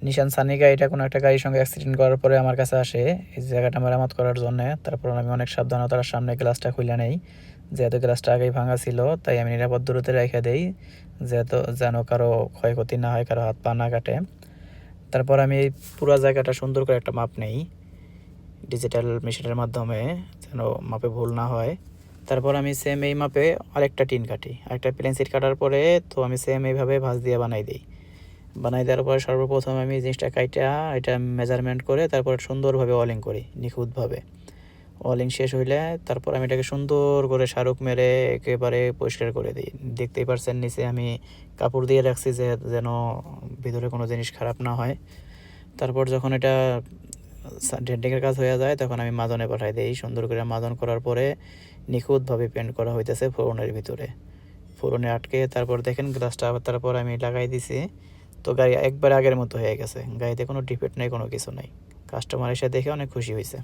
নিশান সানি গাড়িটা কোনো একটা গাড়ির সঙ্গে অ্যাক্সিডেন্ট করার পরে আমার কাছে আসে এই জায়গাটা মেরামত করার জন্য। তারপর আমি অনেক সাবধানতার সামনে গ্লাসটা খুলে নেই, যেহেতু গ্লাসটা আগেই ভাঙা ছিল তাই আমি নিরাপদ দূরত্বে রেখে দেই, যেহেতু যেন কারো ক্ষয়ক্ষতি না হয়, কারো হাত পা না কাটে। তারপর আমি এই পুরো জায়গাটা সুন্দর করে একটা মাপ নেই ডিজিটাল মেশিনের মাধ্যমে, যেন মাপে ভুল না হয়। তারপর আমি সেম এই মাপে আরেকটা টিন কাটি, আরেকটা প্লেন সিট কাটার পরে তো আমি সেম এইভাবে ভাঁজ দিয়ে বানাই দিই। বানাই দেওয়ার পরে সর্বপ্রথম আমি জিনিসটা কাইটা এটা মেজারমেন্ট করে তারপর সুন্দরভাবে ওয়ালিং করি, নিখুঁতভাবে। ওয়ালিং শেষ হইলে তারপর আমি এটাকে সুন্দর করে শারুক মেরে একেবারে পরিষ্কার করে দিই। দেখতেই পারছেন নিচে আমি কাপড় দিয়ে রাখছি যে যেন ভিতরে কোনো জিনিস খারাপ না হয়। তারপর যখন এটা ডেন্টিংয়ের কাজ হয়ে যায় তখন আমি মাজনে পাঠাই দিই। সুন্দর করে মাজন করার পরে নিখুঁতভাবে পেন্ট করা হইতেছে ফোড়নের ভিতরে, ফোড়নে আটকে তারপর দেখেন গ্লাসটা তারপর আমি লাগাই দিছি। তো গাড়ি একবার আগের মতো হয়ে গেছে, গাড়িতে কোনো ডিফেক্ট নেই, কোনো কিছু নেই। কাস্টমার এসে দেখে অনেক খুশি হয়েছে।